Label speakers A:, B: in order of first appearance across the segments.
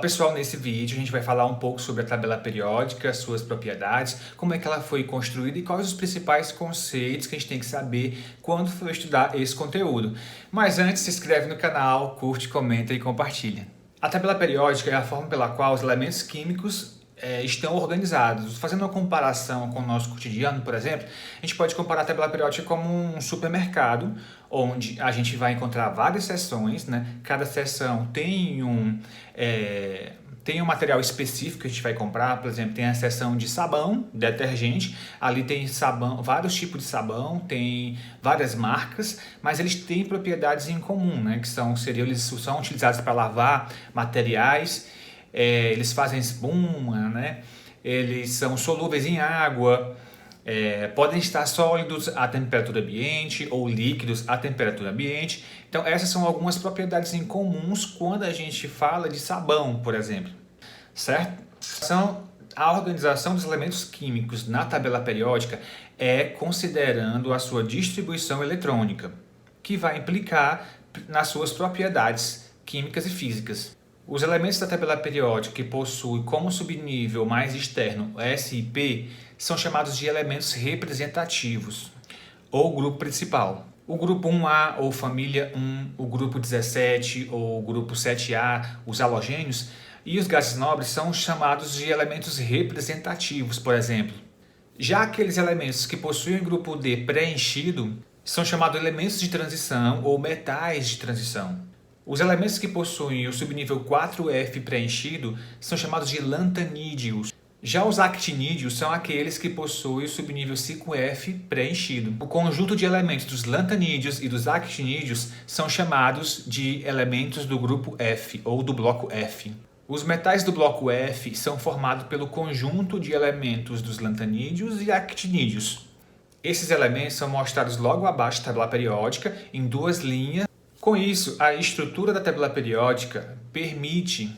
A: Pessoal, nesse vídeo a gente vai falar um pouco sobre a tabela periódica, suas propriedades, como é que ela foi construída e quais os principais conceitos que a gente tem que saber quando for estudar esse conteúdo. Mas antes, se inscreve no canal, curte, comenta e compartilha. A tabela periódica é a forma pela qual os elementos químicos estão organizados. Fazendo uma comparação com o nosso cotidiano, por exemplo, a gente pode comparar a tabela periódica como um supermercado, onde a gente vai encontrar várias seções, né? Cada seção tem um material específico que a gente vai comprar. Por exemplo, tem a seção de sabão, detergente, ali tem sabão, vários tipos de sabão, tem várias marcas, mas eles têm propriedades em comum, né? Eles são utilizados para lavar materiais. Eles fazem espuma, né? Eles são solúveis em água, podem estar sólidos à temperatura ambiente ou líquidos à temperatura ambiente. Então essas são algumas propriedades em comuns quando a gente fala de sabão, por exemplo, certo? A organização dos elementos químicos na tabela periódica é considerando a sua distribuição eletrônica, que vai implicar nas suas propriedades químicas e físicas. Os elementos da tabela periódica que possuem como subnível mais externo S e P são chamados de elementos representativos, ou grupo principal. O grupo 1A ou família 1, o grupo 17 ou grupo 7A, os halogênios, e os gases nobres são chamados de elementos representativos, por exemplo. Já aqueles elementos que possuem o grupo D preenchido são chamados elementos de transição ou metais de transição. Os elementos que possuem o subnível 4F preenchido são chamados de lantanídeos. Já os actinídeos são aqueles que possuem o subnível 5F preenchido. O conjunto de elementos dos lantanídeos e dos actinídeos são chamados de elementos do grupo F ou do bloco F. Os metais do bloco F são formados pelo conjunto de elementos dos lantanídeos e actinídeos. Esses elementos são mostrados logo abaixo da tabela periódica em duas linhas. Com isso, a estrutura da tabela periódica permite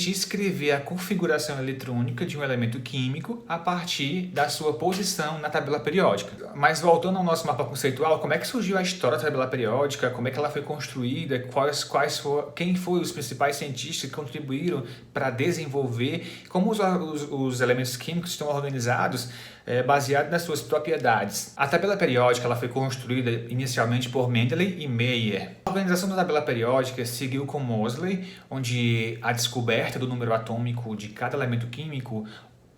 A: escrever a configuração eletrônica de um elemento químico a partir da sua posição na tabela periódica. Mas voltando ao nosso mapa conceitual, como é que surgiu a história da tabela periódica, como é que ela foi construída, quem foram os principais cientistas que contribuíram para desenvolver, como os elementos químicos estão organizados, baseado nas suas propriedades. A tabela periódica ela foi construída inicialmente por Mendeleev e Meyer. A organização da tabela periódica seguiu com Moseley, onde a descoberta do número atômico de cada elemento químico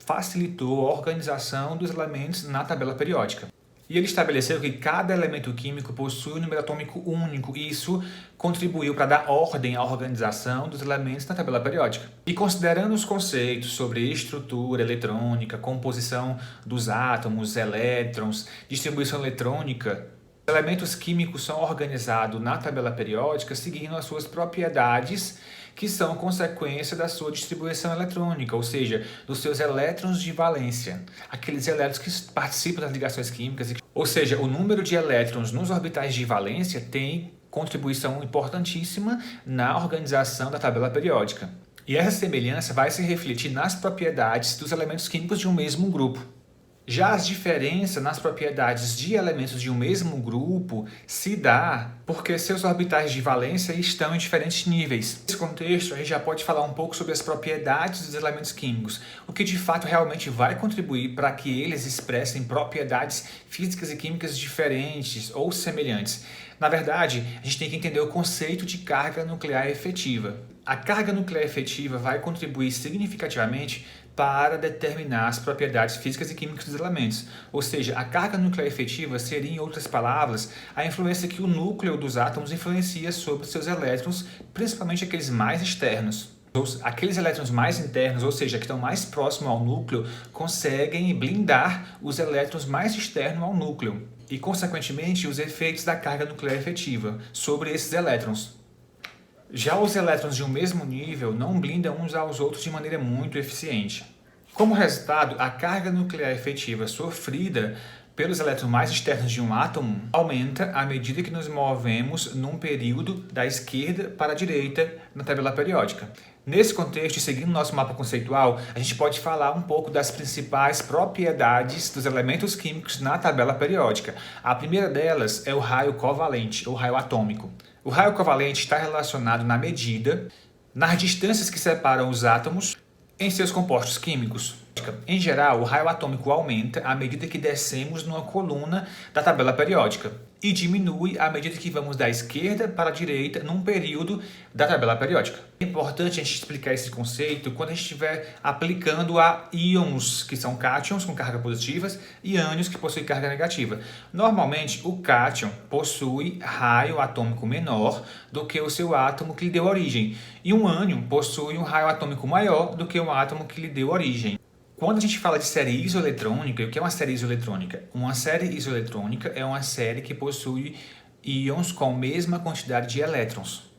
A: facilitou a organização dos elementos na tabela periódica. E ele estabeleceu que cada elemento químico possui um número atômico único, e isso contribuiu para dar ordem à organização dos elementos na tabela periódica. E considerando os conceitos sobre estrutura eletrônica, composição dos átomos, elétrons, distribuição eletrônica, os elementos químicos são organizados na tabela periódica seguindo as suas propriedades, que são consequência da sua distribuição eletrônica, ou seja, dos seus elétrons de valência, aqueles elétrons que participam das ligações químicas. Ou seja, o número de elétrons nos orbitais de valência tem contribuição importantíssima na organização da tabela periódica. E essa semelhança vai se refletir nas propriedades dos elementos químicos de um mesmo grupo. Já as diferenças nas propriedades de elementos de um mesmo grupo se dá porque seus orbitais de valência estão em diferentes níveis. Nesse contexto, a gente já pode falar um pouco sobre as propriedades dos elementos químicos, o que de fato realmente vai contribuir para que eles expressem propriedades físicas e químicas diferentes ou semelhantes. Na verdade, a gente tem que entender o conceito de carga nuclear efetiva. A carga nuclear efetiva vai contribuir significativamente para determinar as propriedades físicas e químicas dos elementos. Ou seja, a carga nuclear efetiva seria, em outras palavras, a influência que o núcleo dos átomos influencia sobre seus elétrons, principalmente aqueles mais externos. Aqueles elétrons mais internos, ou seja, que estão mais próximos ao núcleo, conseguem blindar os elétrons mais externos ao núcleo e, consequentemente, os efeitos da carga nuclear efetiva sobre esses elétrons. Já os elétrons de um mesmo nível não blindam uns aos outros de maneira muito eficiente. Como resultado, a carga nuclear efetiva sofrida pelos elétrons mais externos de um átomo aumenta à medida que nos movemos num período da esquerda para a direita na tabela periódica. Nesse contexto, seguindo nosso mapa conceitual, a gente pode falar um pouco das principais propriedades dos elementos químicos na tabela periódica. A primeira delas é o raio covalente, ou raio atômico. O raio covalente está relacionado na medida nas distâncias que separam os átomos em seus compostos químicos. Em geral, o raio atômico aumenta à medida que descemos numa coluna da tabela periódica e diminui à medida que vamos da esquerda para a direita num período da tabela periódica. É importante a gente explicar esse conceito quando a gente estiver aplicando a íons, que são cátions com carga positivas, e ânions, que possuem carga negativa. Normalmente, o cátion possui raio atômico menor do que o seu átomo que lhe deu origem, e um ânion possui um raio atômico maior do que o átomo que lhe deu origem. Quando a gente fala de série isoeletrônica, o que é uma série isoeletrônica? Uma série isoeletrônica é uma série que possui íons com a mesma quantidade de elétrons.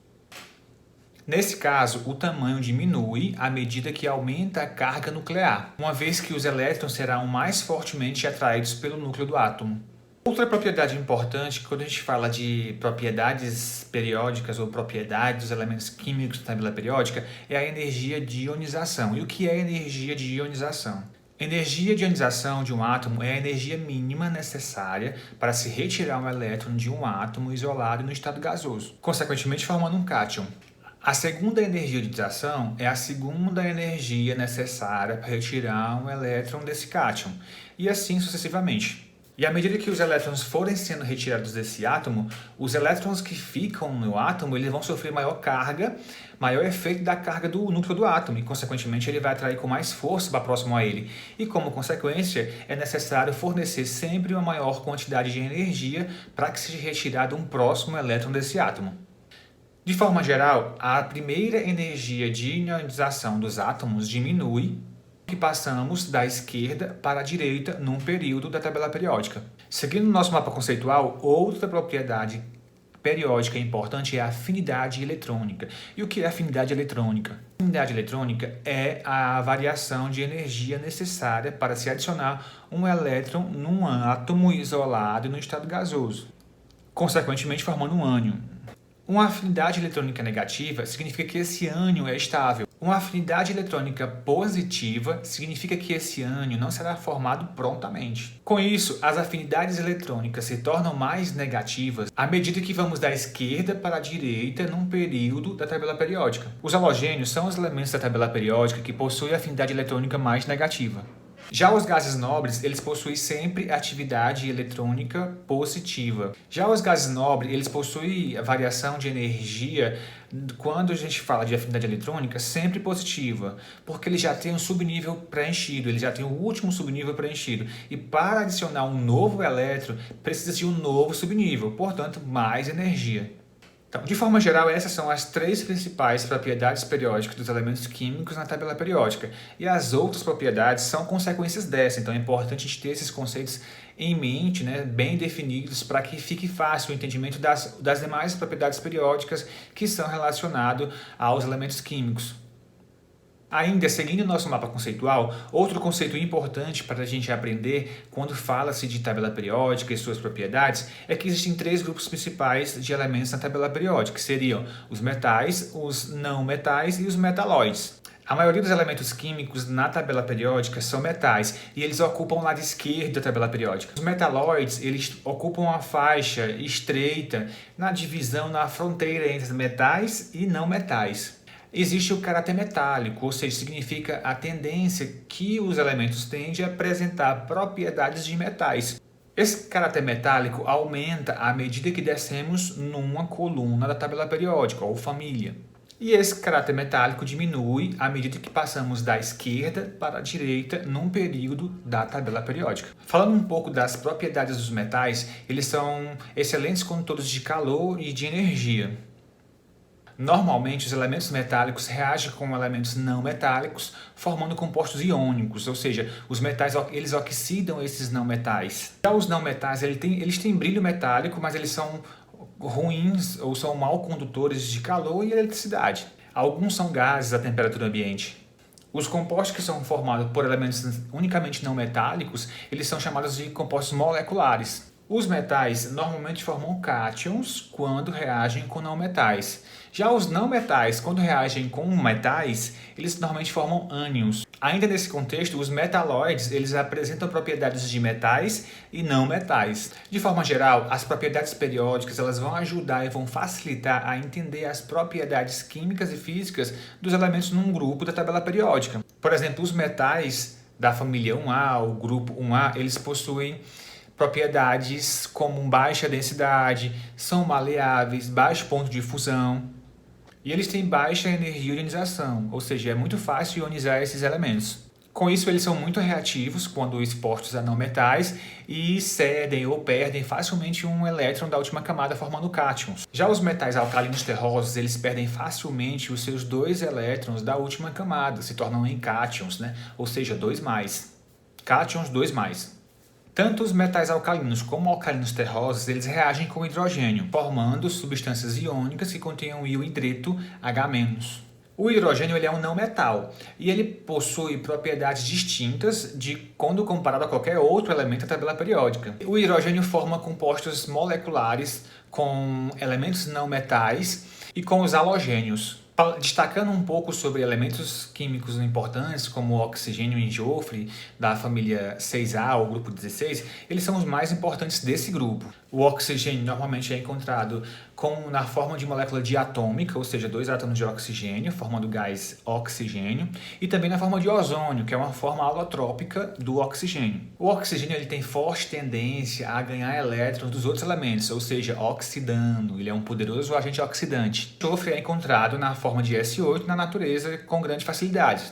A: Nesse caso, o tamanho diminui à medida que aumenta a carga nuclear, uma vez que os elétrons serão mais fortemente atraídos pelo núcleo do átomo. Outra propriedade importante, quando a gente fala de propriedades periódicas ou propriedades dos elementos químicos da tabela periódica, é a energia de ionização. E o que é energia de ionização? Energia de ionização de um átomo é a energia mínima necessária para se retirar um elétron de um átomo isolado no estado gasoso, consequentemente formando um cátion. A segunda energia de ionização é a segunda energia necessária para retirar um elétron desse cátion, e assim sucessivamente. E à medida que os elétrons forem sendo retirados desse átomo, os elétrons que ficam no átomo eles vão sofrer maior carga, maior efeito da carga do núcleo do átomo, e consequentemente ele vai atrair com mais força para próximo a ele. E como consequência, é necessário fornecer sempre uma maior quantidade de energia para que seja retirado um próximo elétron desse átomo. De forma geral, a primeira energia de ionização dos átomos diminui que passamos da esquerda para a direita num período da tabela periódica. Seguindo o nosso mapa conceitual, outra propriedade periódica importante é a afinidade eletrônica. E o que é afinidade eletrônica? A afinidade eletrônica é a variação de energia necessária para se adicionar um elétron num átomo isolado no estado gasoso, consequentemente formando um ânion. Uma afinidade eletrônica negativa significa que esse ânion é estável. Uma afinidade eletrônica positiva significa que esse ânion não será formado prontamente. Com isso, as afinidades eletrônicas se tornam mais negativas à medida que vamos da esquerda para a direita num período da tabela periódica. Os halogênios são os elementos da tabela periódica que possuem a afinidade eletrônica mais negativa. Já os gases nobres, eles possuem sempre atividade eletrônica positiva. Já os gases nobres, eles possuem a variação de energia, quando a gente fala de afinidade eletrônica, sempre positiva, porque ele já tem um subnível preenchido, ele já tem o último subnível preenchido. E para adicionar um novo elétron, precisa de um novo subnível, portanto, mais energia. Então, de forma geral, essas são as três principais propriedades periódicas dos elementos químicos na tabela periódica. E as outras propriedades são consequências dessa, então é importante a gente ter esses conceitos em mente, bem definidos, para que fique fácil o entendimento das demais propriedades periódicas que são relacionadas aos elementos químicos. Ainda seguindo o nosso mapa conceitual, outro conceito importante para a gente aprender quando fala-se de tabela periódica e suas propriedades é que existem três grupos principais de elementos na tabela periódica, que seriam os metais, os não metais e os metalóides. A maioria dos elementos químicos na tabela periódica são metais e eles ocupam o lado esquerdo da tabela periódica. Os metalóides, eles ocupam uma faixa estreita na divisão, na fronteira entre metais e não metais. Existe o caráter metálico, ou seja, significa a tendência que os elementos têm de apresentar propriedades de metais. Esse caráter metálico aumenta à medida que descemos numa coluna da tabela periódica, ou família. E esse caráter metálico diminui à medida que passamos da esquerda para a direita num período da tabela periódica. Falando um pouco das propriedades dos metais, eles são excelentes condutores de calor e de energia. Normalmente, os elementos metálicos reagem com elementos não metálicos, formando compostos iônicos, ou seja, os metais eles oxidam esses não metais. Já os não metais eles têm brilho metálico, mas eles são ruins ou são mal condutores de calor e eletricidade. Alguns são gases à temperatura ambiente. Os compostos que são formados por elementos unicamente não metálicos, eles são chamados de compostos moleculares. Os metais normalmente formam cátions quando reagem com não metais. Já os não metais, quando reagem com metais, eles normalmente formam ânions. Ainda nesse contexto, os metalóides, eles apresentam propriedades de metais e não metais. De forma geral, as propriedades periódicas, elas vão ajudar e vão facilitar a entender as propriedades químicas e físicas dos elementos num grupo da tabela periódica. Por exemplo, os metais da família 1A, o grupo 1A, eles possuem propriedades como baixa densidade, são maleáveis, baixo ponto de fusão, e eles têm baixa energia de ionização, ou seja, é muito fácil ionizar esses elementos. Com isso, eles são muito reativos quando expostos a não metais e cedem ou perdem facilmente um elétron da última camada formando cátions. Já os metais alcalinos terrosos, eles perdem facilmente os seus 2 elétrons da última camada, se tornam em cátions, ou seja, 2+. Cátions 2+. Tanto os metais alcalinos como alcalinos terrosos, eles reagem com hidrogênio, formando substâncias iônicas que contêm o íon hidreto H-. O hidrogênio ele é um não metal e ele possui propriedades distintas de quando comparado a qualquer outro elemento da tabela periódica. O hidrogênio forma compostos moleculares com elementos não metais e com os halogênios. Destacando um pouco sobre elementos químicos importantes, como o oxigênio e enxofre, da família 6A, ou grupo 16, eles são os mais importantes desse grupo. O oxigênio normalmente é encontrado na forma de molécula diatômica, ou seja, 2 átomos de oxigênio, formando o gás oxigênio, e também na forma de ozônio, que é uma forma alotrópica do oxigênio. O oxigênio ele tem forte tendência a ganhar elétrons dos outros elementos, ou seja, oxidando, ele é um poderoso agente oxidante. O enxofre é encontrado na forma de S8 na natureza com grande facilidade.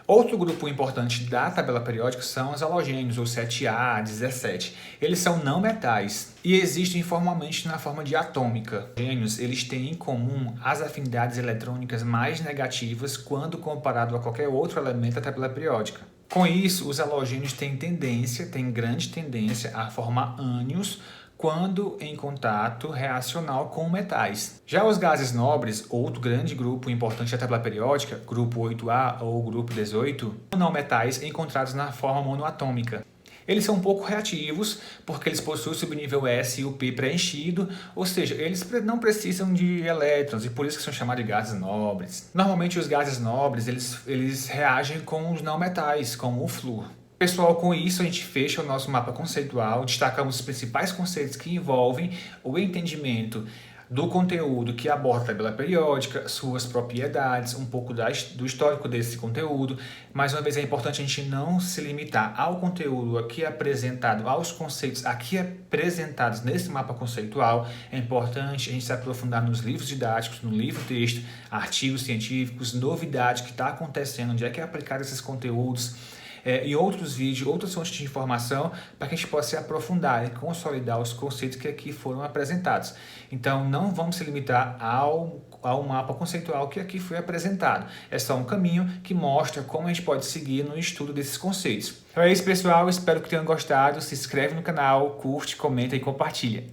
A: Outro grupo importante da tabela periódica são os halogênios, ou 7A, 17. Eles são não metais e existem formalmente na forma de atômica. Os halogênios eles têm em comum as afinidades eletrônicas mais negativas quando comparado a qualquer outro elemento da tabela periódica. Com isso, os halogênios têm grande tendência a formar ânions quando em contato reacional com metais. Já os gases nobres, outro grande grupo importante da tabela periódica, grupo 8A ou grupo 18, são não metais encontrados na forma monoatômica. Eles são um pouco reativos porque eles possuem o subnível S e o P preenchido, ou seja, eles não precisam de elétrons e por isso que são chamados de gases nobres. Normalmente os gases nobres eles reagem com os não metais, como o flúor. Pessoal, com isso a gente fecha o nosso mapa conceitual, destacamos os principais conceitos que envolvem o entendimento do conteúdo que aborda a tabela periódica, suas propriedades, um pouco do histórico desse conteúdo. Mais uma vez é importante a gente não se limitar ao conteúdo aqui apresentado, aos conceitos aqui apresentados nesse mapa conceitual. É importante a gente se aprofundar nos livros didáticos, no livro-texto, artigos científicos, novidades que está acontecendo, onde é que é aplicado esses conteúdos, e outros vídeos, outras fontes de informação para que a gente possa se aprofundar e consolidar os conceitos que aqui foram apresentados. Então, não vamos se limitar ao mapa conceitual que aqui foi apresentado. É só um caminho que mostra como a gente pode seguir no estudo desses conceitos. Então é isso, pessoal. Espero que tenham gostado. Se inscreve no canal, curte, comenta e compartilha.